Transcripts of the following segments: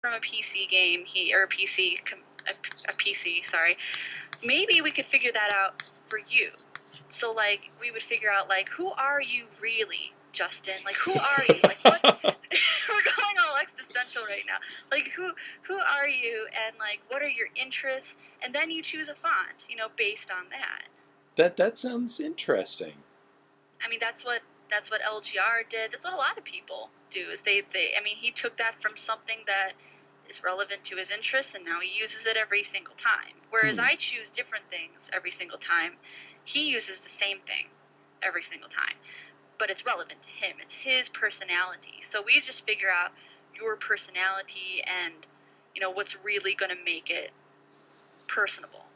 from a PC game, or a PC, sorry. Maybe we could figure that out for you. So, like, we would figure out, like, who are you really, Justin? Like, who are you? Like, what? We're going all existential right now. Like, who are you, and, like, what are your interests? And then you choose a font, based on that. That sounds interesting. I mean, that's what LGR did. That's what a lot of people do. Is he took that from something that is relevant to his interests, and now he uses it every single time. Whereas I choose different things every single time. He uses the same thing every single time, but it's relevant to him. It's his personality. So we just figure out your personality and, what's really going to make it personable.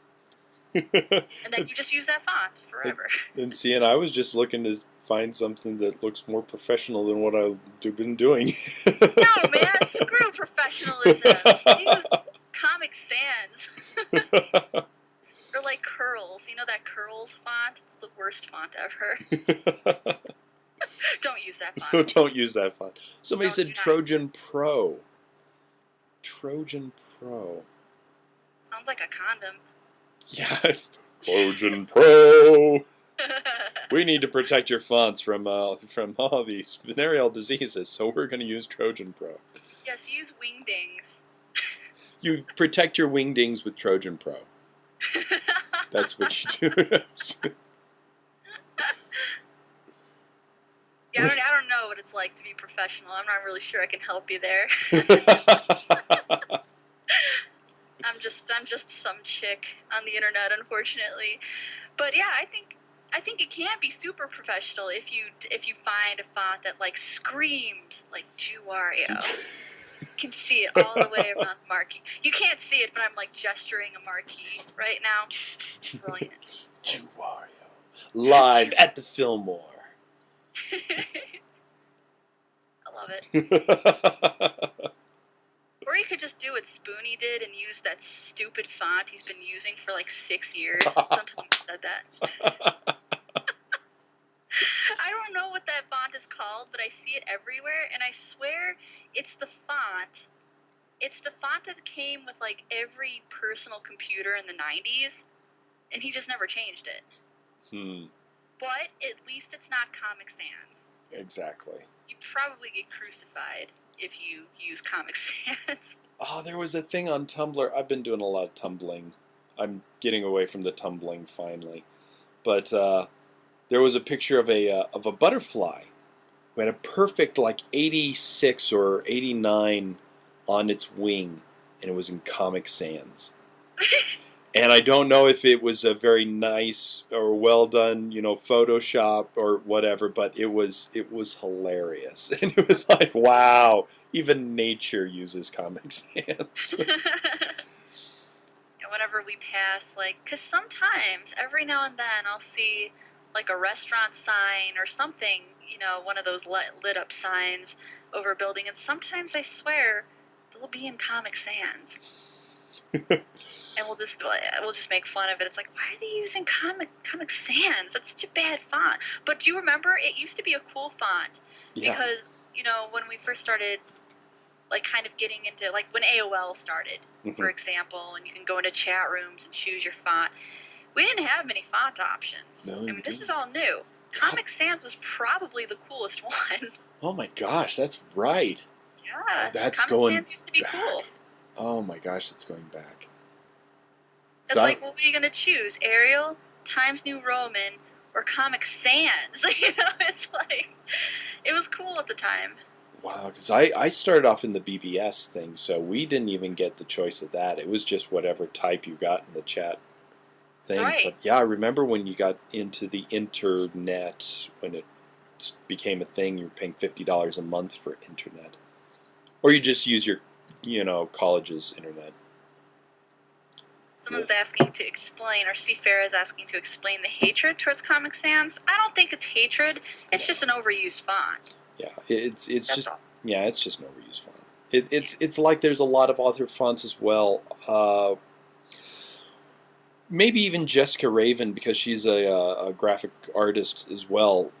And then you just use that font forever. And see, and I was just looking to find something that looks more professional than what I've been doing. No, man, screw professionalism. Just use Comic Sans. Or like Curls. You know that Curls font? It's the worst font ever. Don't use that font. Don't use that font. Somebody said Trojan Pro. Trojan Pro. Sounds like a condom. Yeah. Trojan Pro. We need to protect your fonts from all these venereal diseases, so we're going to use Trojan Pro. Yes, use Wingdings. You protect your wingdings with Trojan Pro. That's what you do. Yeah, I don't know what it's like to be professional. I'm not really sure I can help you there. I'm just some chick on the internet, unfortunately. But yeah, I think it can be super professional if you find a font that like screams like JewWario. You can see it all the way around the marquee. You can't see it, but I'm like gesturing a marquee right now. Brilliant. JewWario. Live at the Fillmore. I love it. Or he could just do what Spoonie did and use that stupid font he's been using for like 6 years. Don't tell me you said that. I don't know what that font is called, but I see it everywhere, and I swear it's the font. It's the font that came with like every personal computer in the 90s, and he just never changed it. But at least it's not Comic Sans. Exactly. You probably get crucified if you use Comic Sans. Oh, there was a thing on Tumblr. I've been doing a lot of tumbling. I'm getting away from the tumbling finally. But there was a picture of a butterfly who had a perfect like 86 or 89 on its wing, and it was in Comic Sans. And I don't know if it was a very nice or well done, Photoshop or whatever, but it was hilarious. And it was like, wow, even nature uses Comic Sans. Whenever we pass, because sometimes, every now and then, I'll see, like, a restaurant sign or something, one of those lit up signs over a building, and sometimes, I swear, they'll be in Comic Sans. And we'll just make fun of it. It's like, why are they using Comic Sans? That's such a bad font. But do you remember? It used to be a cool font. Yeah. Because, when we first started, like, kind of getting into, like, when AOL started, for example, and you can go into chat rooms and choose your font, we didn't have many font options. No, this is all new. Comic Sans was probably the coolest one. Oh my gosh, that's right. Yeah. That's Comic Sans used to be cool. Oh my gosh, it's going back. It's like, what are you going to choose? Arial, Times New Roman, or Comic Sans? It's like, it was cool at the time. Wow, because I started off in the BBS thing, so we didn't even get the choice of that. It was just whatever type you got in the chat thing. Right. But yeah, I remember when you got into the internet, when it became a thing, you were paying $50 a month for internet. Or you just use your, college's internet. Someone's asking to explain, or Seafair is asking to explain the hatred towards Comic Sans. I don't think it's hatred. It's just an overused font. Yeah, it's just all. Yeah, it's just an overused font. It's like there's a lot of other fonts as well. Maybe even Jessica Raven, because she's a graphic artist as well,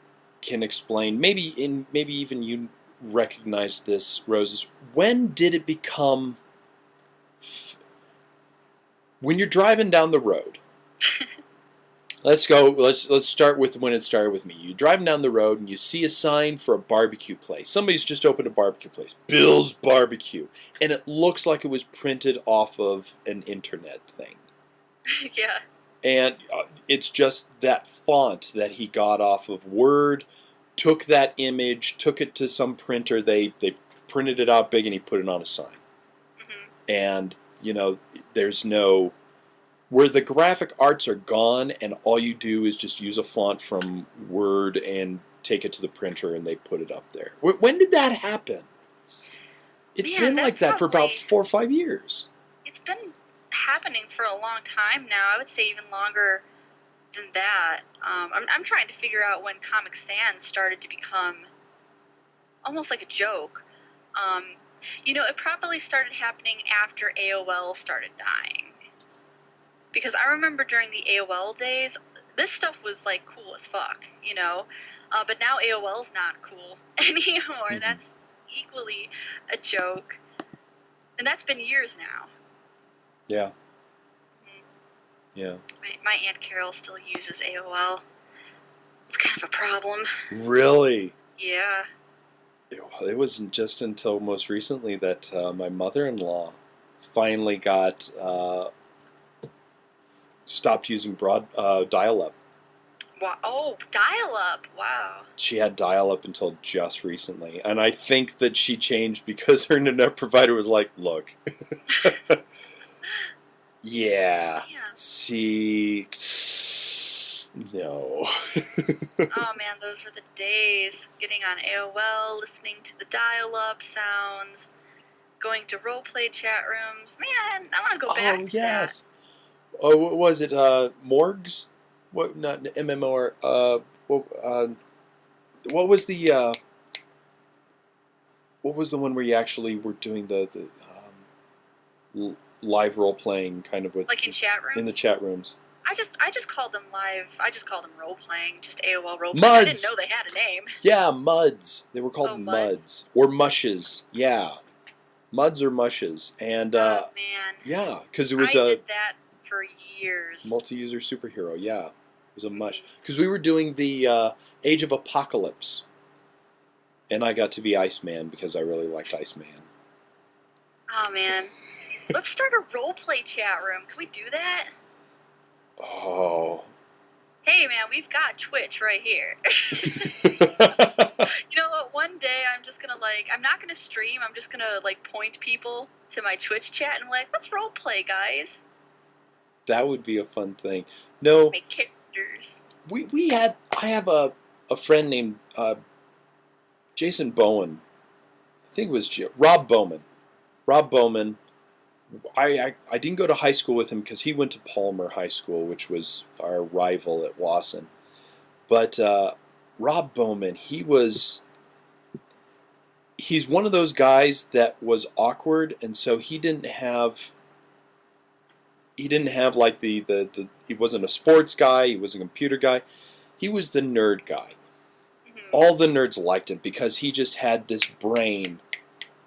can explain. Maybe even you recognize this, Rose, is when did it become when you're driving down the road? Let's go. Let's start with when it started with me. You're driving down the road and you see a sign for a barbecue place. Somebody's just opened a barbecue place, Bill's Barbecue, and it looks like it was printed off of an internet thing. Yeah. And it's just that font that he got off of Word, took that image, took it to some printer. They printed it out big and he put it on a sign. Mm-hmm. And there's no where the graphic arts are gone, and all you do is just use a font from Word and take it to the printer, and they put it up there. When did that happen? It's Man, been like that for about 4 or 5 years. It's been happening for a long time now. I would say even longer than that. I'm trying to figure out when Comic Sans started to become almost like a joke. It probably started happening after AOL started dying. Because I remember during the AOL days, this stuff was like cool as fuck, but now AOL's not cool anymore. Mm-hmm. That's equally a joke, and that's been years now. Yeah. Mm-hmm. Yeah. My Aunt Carol still uses AOL. It's kind of a problem. Really? Yeah. It wasn't just until most recently that my mother-in-law finally got stopped using dial-up. Wow. Oh, dial-up. Wow. She had dial-up until just recently, and I think that she changed because her internet provider was like, "Look, yeah, Man. see, no." Oh man, those were the days. Getting on AOL, listening to the dial-up sounds, going to roleplay chat rooms. Man, I want to go back to that. Oh, what was it? Morgs? What? Not MMOR. What was the? What was the one where you actually were doing the live role playing kind of with like in chat rooms? In the chat rooms. I just called them live. I just called them role playing, just AOL role playing. Muds. I didn't know they had a name. Yeah, Muds. They were called Muds or Mushes. Yeah, Muds or Mushes. And oh man. Yeah, because it was I did that for years. Multi-user superhero. Yeah, it was a mush. Because we were doing the Age of Apocalypse, and I got to be Iceman because I really liked Iceman. Oh man, let's start a roleplay chat room. Can we do that? Oh. Hey man, we've got Twitch right here. You know what? One day I'm just gonna I'm not gonna stream. I'm just gonna point people to my Twitch chat and let's roleplay, guys. That would be a fun thing. No. Let's make characters. I have a friend named Jason Bowen. I think it was Rob Bowman. Rob Bowman. I didn't go to high school with him because he went to Palmer High School, which was our rival at Wasson. But Rob Bowman, he's one of those guys that was awkward, and so he didn't have like he wasn't a sports guy, he was a computer guy. He was the nerd guy. Mm-hmm. All the nerds liked him because he just had this brain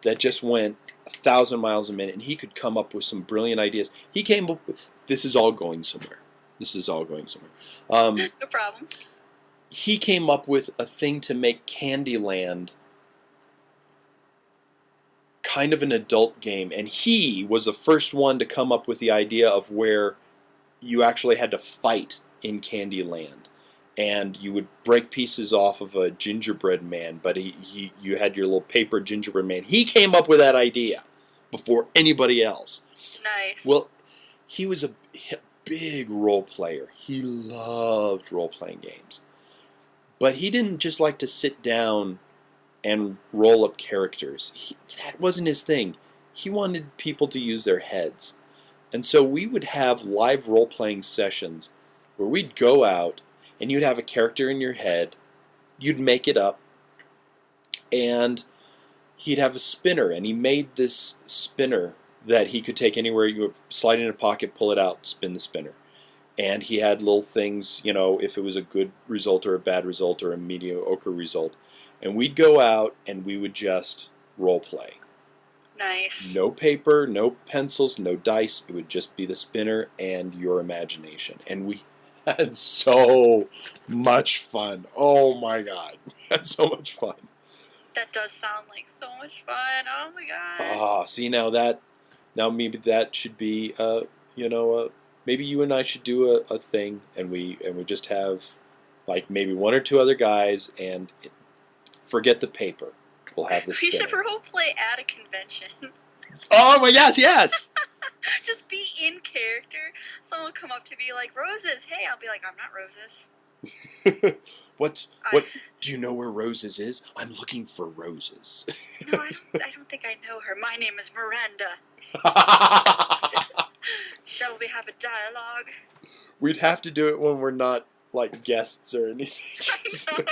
that just went 1,000 miles a minute, and he could come up with some brilliant ideas. He came up with, this is all going somewhere. No problem. He came up with a thing to make Candyland kind of an adult game, and he was the first one to come up with the idea of where you actually had to fight in Candyland, and you would break pieces off of a gingerbread man, but you had your little paper gingerbread man. He came up with that idea before anybody else. Nice. Well, he was a big role player. He loved role-playing games. But he didn't just like to sit down and roll up characters. That wasn't his thing. He wanted people to use their heads. And so we would have live role-playing sessions where we'd go out and you'd have a character in your head, you'd make it up, and he'd have a spinner, and he made this spinner that he could take anywhere. You would slide in a pocket, pull it out, spin the spinner. And he had little things, if it was a good result or a bad result or a mediocre result. and we'd go out and we would just role play. Nice. No paper, no pencils, no dice. It would just be the spinner and your imagination. And we had so much fun. Oh my God. We had so much fun. That does sound like so much fun. Oh my God. Ah, see now maybe that should be maybe you and I should do a thing and we just have like maybe one or two other guys and forget the paper. We'll have the We spinner. should role play at a convention. Oh my gosh, yes! Just be in character. Someone will come up to me like, Roses, hey, I'll be like, I'm not Roses. What do you know where Roses is? I'm looking for Roses. No, I don't think I know her. My name is Miranda. Shall we have a dialogue? We'd have to do it when we're not like guests or anything. I know.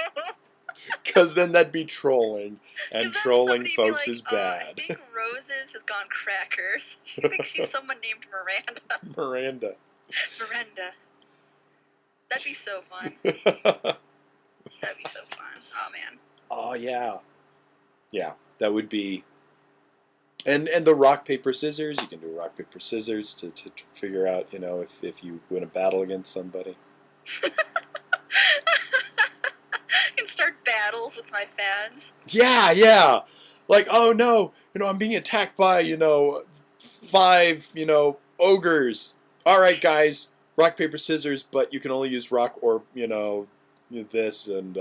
Because then that'd be trolling, and trolling somebody folks be is like, bad. I think Roses has gone crackers. She thinks she's someone named Miranda. Miranda. Miranda. That'd be so fun. That'd be so fun. Oh man. Oh yeah. Yeah, that would be. And the rock paper scissors, you can do rock paper scissors to figure out, if you win a battle against somebody. I can start battles with my fans. Yeah. Like, oh no, I'm being attacked by, 5, ogres. All right, guys, rock paper scissors, but you can only use rock or, this and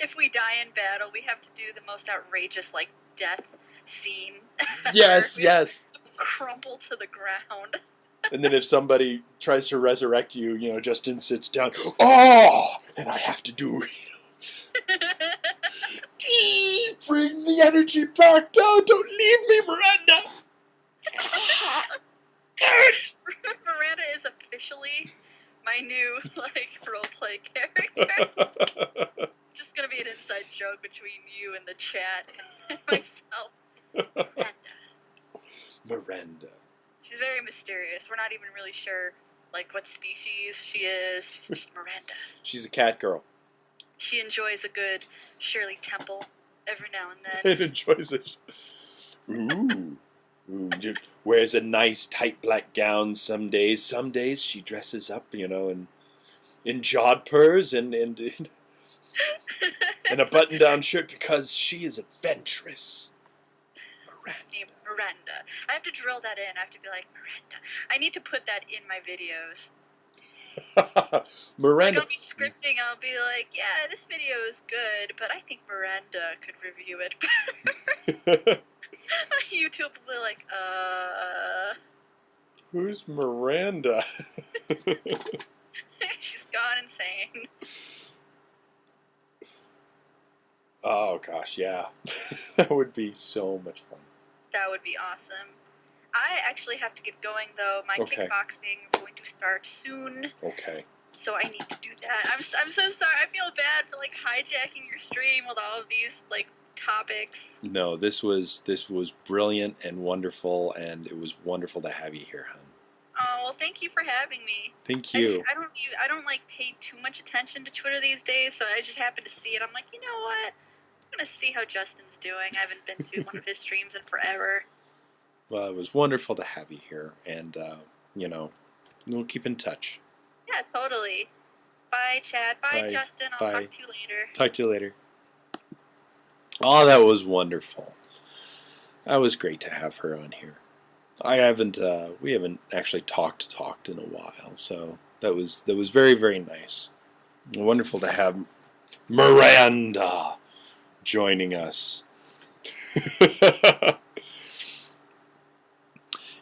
If we die in battle, we have to do the most outrageous, like, death scene. Yes. Crumple to the ground. And then if somebody tries to resurrect you, Justin sits down. Oh, and I have to do. Bring the energy back down. Don't leave me, Miranda. Miranda is officially my new roleplay character. It's just gonna be an inside joke between you and the chat and myself. Miranda. She's very mysterious. We're not even really sure what species she is. She's just Miranda. She's a cat girl. She enjoys a good Shirley Temple every now and then. It enjoys it. Ooh. Wears a nice tight black gown some days. Some days she dresses up, in jodhpurs and a button-down shirt because she is adventurous. Named Miranda. I have to drill that in. I have to be like, Miranda. I need to put that in my videos. Miranda. I'll be scripting. I'll be like, yeah, this video is good, but I think Miranda could review it better. YouTube will be like, Who's Miranda? She's gone insane. Oh gosh, yeah. That would be so much fun. That would be awesome. I actually have to get going though. My kickboxing is going to start soon. Okay. So I need to do that. I'm so sorry. I feel bad for hijacking your stream with all of these topics. No, this was brilliant and wonderful, and it was wonderful to have you here, hon. Oh well, thank you for having me. Thank you. I don't pay too much attention to Twitter these days, so I just happened to see it. I'm like, you know what? I'm gonna see how Justin's doing. I haven't been to one of his streams in forever. Well, it was wonderful to have you here, and we'll keep in touch. Yeah, totally. Bye, Chad. Bye, Justin. I'll Bye. talk to you later. Talk to you later. Oh, that was wonderful. That was great to have her on here. We haven't actually talked in a while, so that was very, very nice. Wonderful to have Miranda joining us.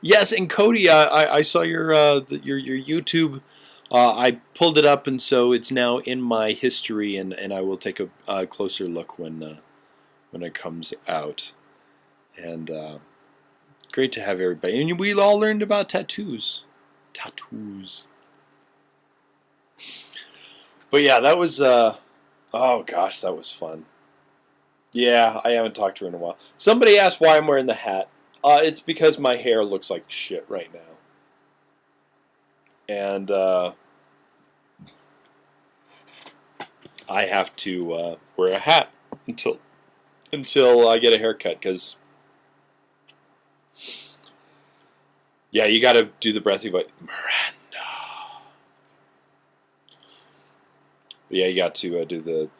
Yes, and Cody, I saw your YouTube. I pulled it up, and so it's now in my history, and I will take a closer look when it comes out. And great to have everybody. And we all learned about tattoos. But yeah, that was, oh gosh, that was fun. Yeah, I haven't talked to her in a while. Somebody asked why I'm wearing the hat. It's because my hair looks like shit right now. And I have to wear a hat until I get a haircut, because yeah, you got to do the breathy voice, Miranda. But yeah, you got to do the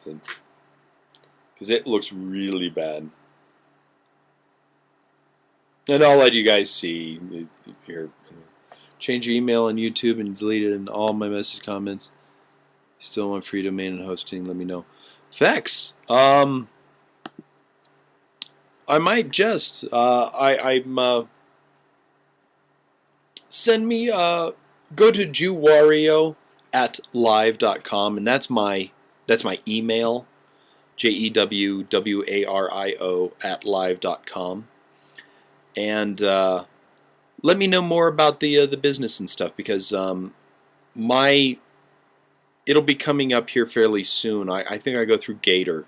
because it looks really bad. And I'll let you guys see here. Change your email on YouTube and delete it in all my message comments. Still want free domain and hosting? Let me know. Facts. I might just. I'm. Send me. Go to JewWario at live.com, and that's my email. JewWario at live.com, and let me know more about the business and stuff, because it'll be coming up here fairly soon. I think I go through Gator,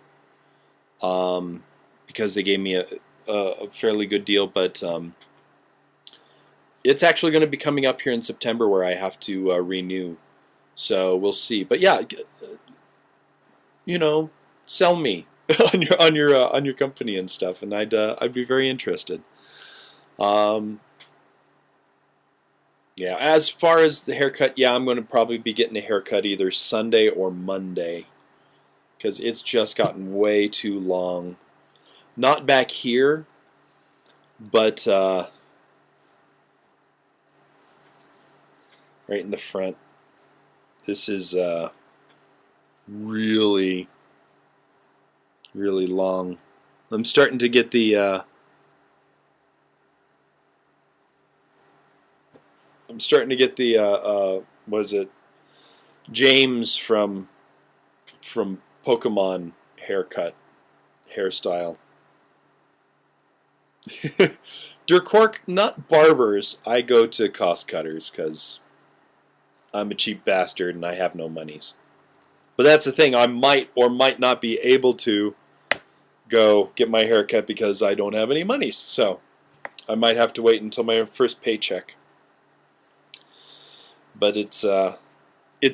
because they gave me a fairly good deal, but it's actually going to be coming up here in September where I have to renew. So we'll see. But yeah, sell me on your company and stuff, and I'd be very interested. Yeah, as far as the haircut, yeah, I'm going to probably be getting a haircut either Sunday or Monday, because it's just gotten way too long. Not back here, but right in the front. This is really, really long. I'm starting to get the what is it? James from Pokemon hairstyle. Dirkork, not barbers. I go to cost cutters because I'm a cheap bastard and I have no monies. But that's the thing. I might or might not be able to go get my hair cut because I don't have any monies. So I might have to wait until my first paycheck. But it's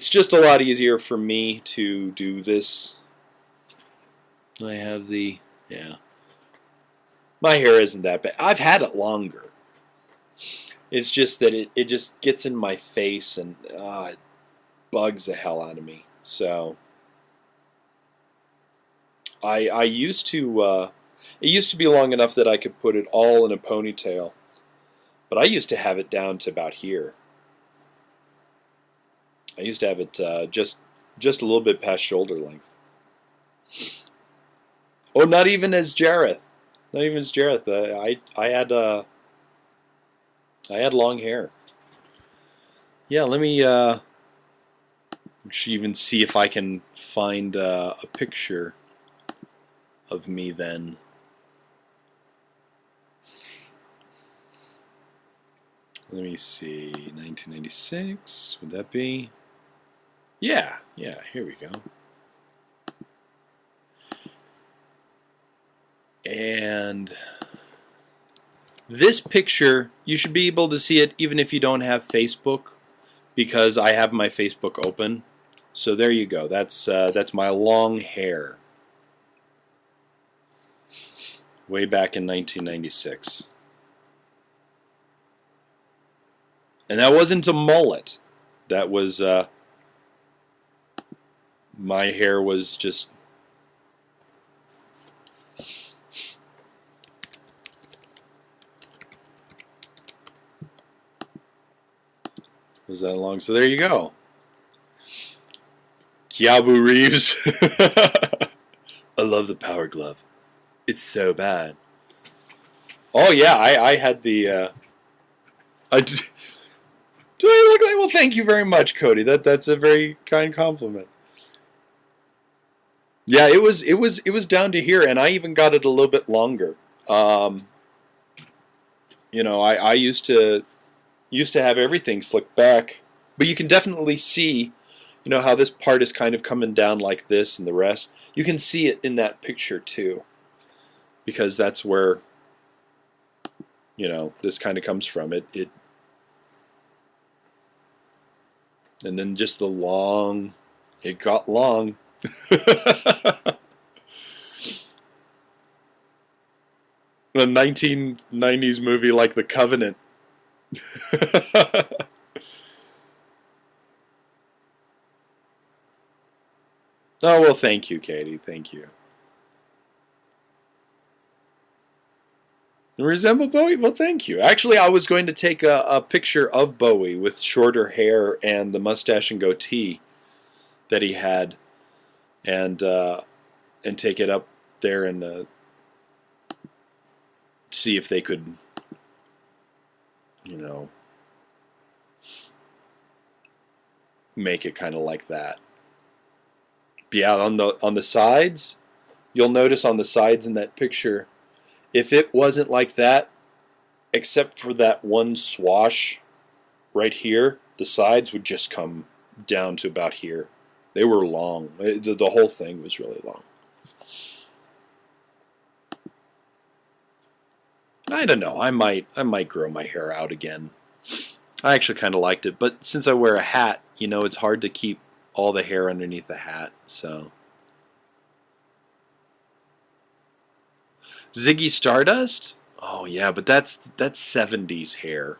just a lot easier for me to do this. I have the, yeah. My hair isn't that bad. I've had it longer. It's just that it just gets in my face and it bugs the hell out of me. So I used to, it used to be long enough that I could put it all in a ponytail. But I used to have it down to about here. I used to have it just a little bit past shoulder length. Oh, not even as Jareth. Not even as Jareth. I had long hair. Yeah, let me even see if I can find a picture of me then. Let me see. 1996. Would that be? Yeah, here we go. And this picture, you should be able to see it even if you don't have Facebook, because I have my Facebook open. So there you go. That's my long hair. Way back in 1996. And that wasn't a mullet. That was my hair was just was that long. So there you go. Keanu Reeves. I love the Power Glove. It's so bad. Oh yeah, I had the do I look like? Well, thank you very much, Cody. That's a very kind compliment. Yeah, it was down to here, and I even got it a little bit longer. I used to have everything slicked back, but you can definitely see, how this part is kind of coming down like this, and the rest. You can see it in that picture too, because that's where, this kind of comes from. It and then just it got long. A 1990s movie like The Covenant. Oh, well, thank you, Katie. Thank you. You resemble Bowie? Well, thank you. Actually, I was going to take a picture of Bowie with shorter hair and the mustache and goatee that he had, and take it up there and see if they could, you know, make it kind of like that. But yeah, on the sides, you'll notice on the sides in that picture, if it wasn't like that, except for that one swash right here, the sides would just come down to about here. They were long. The whole thing was really long. I don't know. I might grow my hair out again. I actually kind of liked it, but since I wear a hat, it's hard to keep all the hair underneath the hat. So Ziggy Stardust? Oh yeah, but that's 70s hair.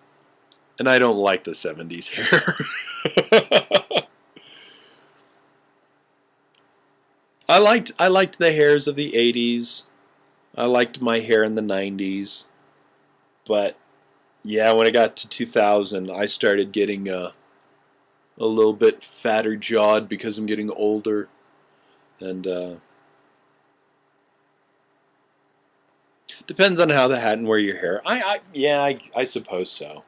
And I don't like the 70s hair. I liked the hairs of the 80s. I liked my hair in the 90s. But yeah, when I got to 2000, I started getting a little bit fatter jawed because I'm getting older. And depends on how the hat and wear your hair. I suppose so.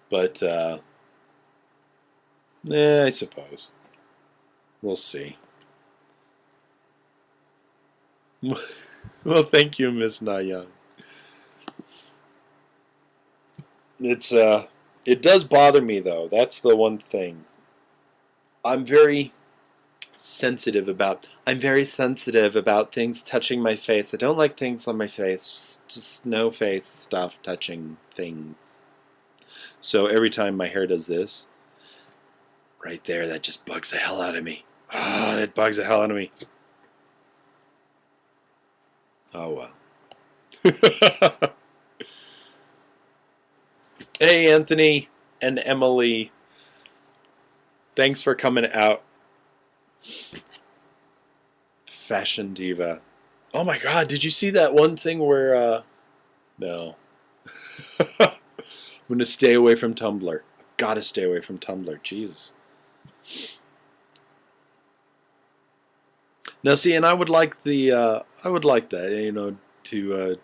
But I suppose. We'll see. Well, thank you, Miss Nayoung. It does bother me though. That's the one thing. I'm very sensitive about things touching my face. I don't like things on my face. Just no face stuff touching things. So every time my hair does this, right there, that just bugs the hell out of me. It bugs the hell out of me. Oh well. Hey, Anthony and Emily. Thanks for coming out. Fashion diva. Oh my god, did you see that one thing where, no. I'm going to stay away from Tumblr. I've got to stay away from Tumblr. Jesus. Now, see, and I would like that, to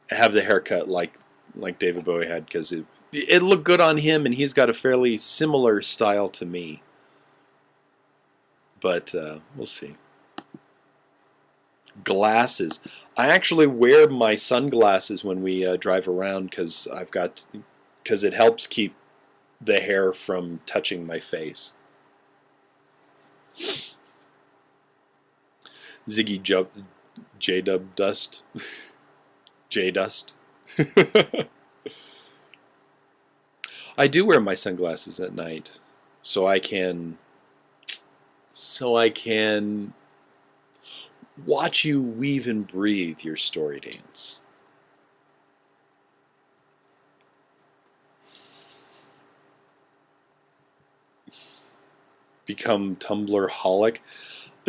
have the haircut like David Bowie had, because it looked good on him, and he's got a fairly similar style to me. But we'll see. Glasses. I actually wear my sunglasses when we drive around because it helps keep the hair from touching my face. Ziggy J-Dub Dust. J-Dust. I do wear my sunglasses at night so I can watch you weave and breathe your story dance. Become Tumblr-holic.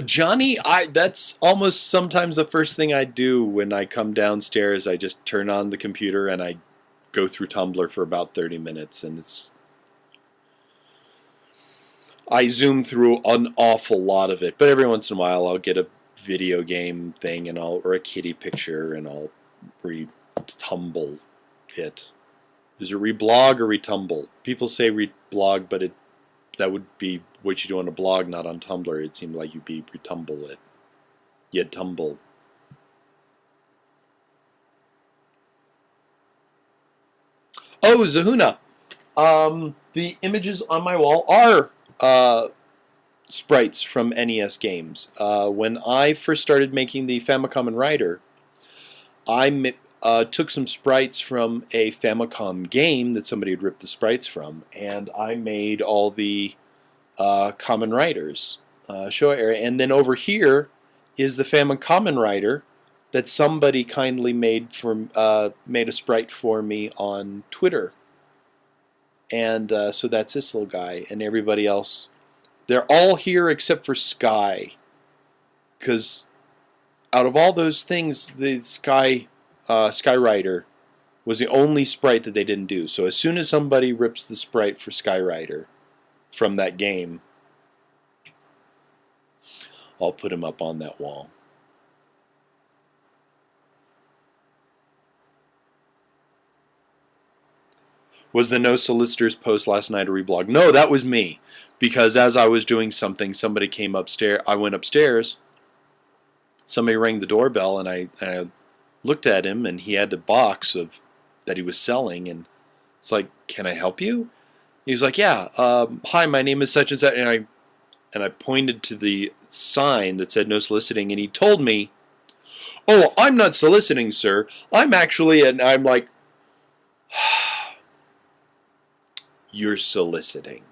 Johnny, that's almost sometimes the first thing I do when I come downstairs. I just turn on the computer and I go through Tumblr for about 30 minutes, and I zoom through an awful lot of it, but every once in a while I'll get a video game thing or a kitty picture, and I'll retumble it. Is it reblog or retumble? People say reblog, but that would be what you do on a blog, not on Tumblr. It seemed like you'd be retumble it. You'd tumble. Oh, Zahuna. The images on my wall are sprites from NES games. When I first started making the Famicom and Rider, I took some sprites from a Famicom game that somebody had ripped the sprites from, and I made all the Kamen Riders. show area. And then over here is the Famicom writer that somebody kindly made made a sprite for me on Twitter. And so that's this little guy, and everybody else. They're all here except for Sky, because out of all those things, the Skyrider was the only sprite that they didn't do. So as soon as somebody rips the sprite for Skyrider from that game, I'll put him up on that wall. Was the No Solicitors post last night a reblog? No, that was me. Because as I was doing something, somebody came upstairs. I went upstairs. Somebody rang the doorbell, and I looked at him, and he had a box that he was selling, and it's like, "Can I help you?" He's like, "Yeah. Hi, my name is such and such," and I pointed to the sign that said no soliciting, and he told me, "Oh, I'm not soliciting, sir. I'm actually," and I'm like, "You're soliciting.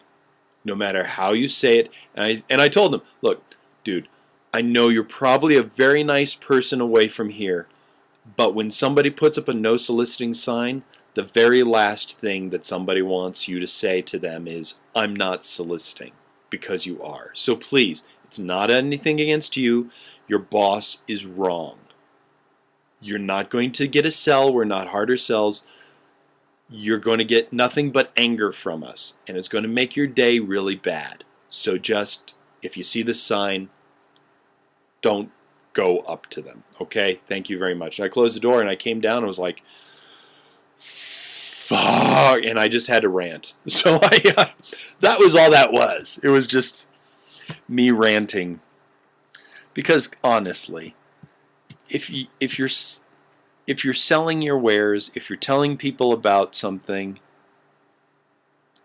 No matter how you say it." And I told him, "Look, dude, I know you're probably a very nice person away from here, but when somebody puts up a no soliciting sign, the very last thing that somebody wants you to say to them is, 'I'm not soliciting,' because you are. So please, it's not anything against you. Your boss is wrong. You're not going to get a sell. We're not harder sells. You're going to get nothing but anger from us, and it's going to make your day really bad. So just, if you see the sign, don't go up to them. Okay? Thank you very much." And I closed the door, and I came down and was like, fuck, and I just had to rant. So that was all that was. It was just me ranting. Because honestly, if you're selling your wares, if you're telling people about something,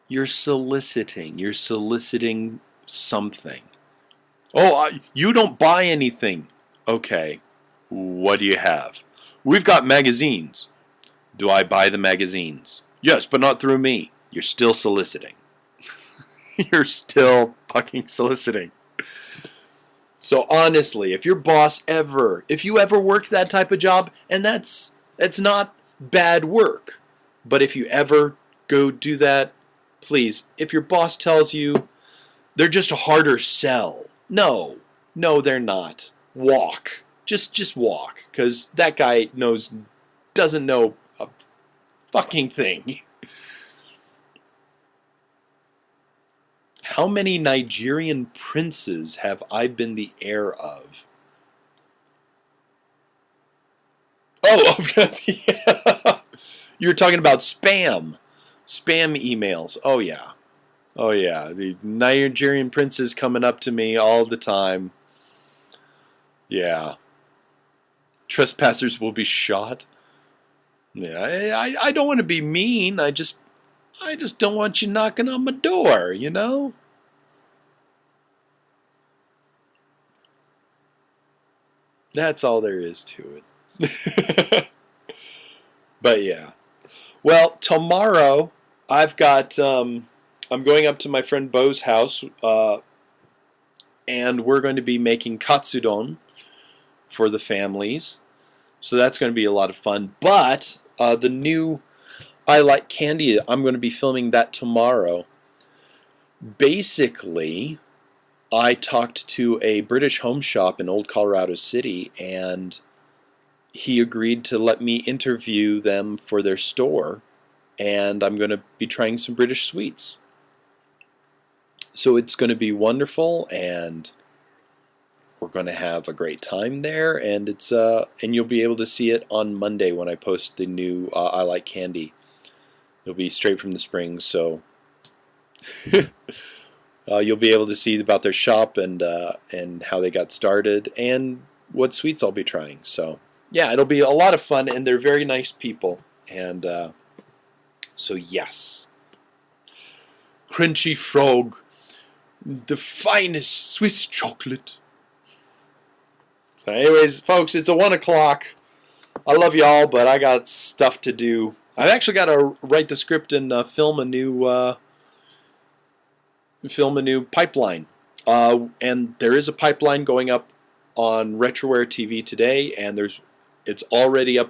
you're soliciting. You're soliciting something. "Oh, you don't buy anything." Okay, what do you have? "We've got magazines." "Do I buy the magazines?" "Yes, but not through me." You're still soliciting. You're still fucking soliciting. So honestly, if your boss if you ever worked that type of job, and that's not bad work, but if you ever go do that, please, if your boss tells you they're just a harder sell, no, they're not. Walk. Just walk, because that guy doesn't know a fucking thing. How many Nigerian princes have I been the heir of? Oh, yeah. You're talking about spam. Spam emails. Oh, yeah. Oh, yeah. The Nigerian princes coming up to me all the time. Yeah. Trespassers will be shot. Yeah, I don't want to be mean. I just don't want you knocking on my door, you know? That's all there is to it. But yeah. Well, tomorrow I've got I'm going up to my friend Bo's house, and we're going to be making katsudon for the families. So that's going to be a lot of fun. But the new I Like Candy, I'm going to be filming that tomorrow. Basically, I talked to a British home shop in Old Colorado City, and he agreed to let me interview them for their store, and I'm going to be trying some British sweets. So it's going to be wonderful, and we're going to have a great time there, and and you'll be able to see it on Monday when I post the new I Like Candy. It'll be straight from the Springs, so you'll be able to see about their shop and how they got started and what sweets I'll be trying. So yeah, it'll be a lot of fun, and they're very nice people, and so yes, Crunchy Frog, the finest Swiss chocolate. So anyways, folks, it's 1 o'clock. I love y'all, but I got stuff to do. I've actually got to write the script and film a new pipeline. And there is a pipeline going up on RetroWare TV today, and it's already up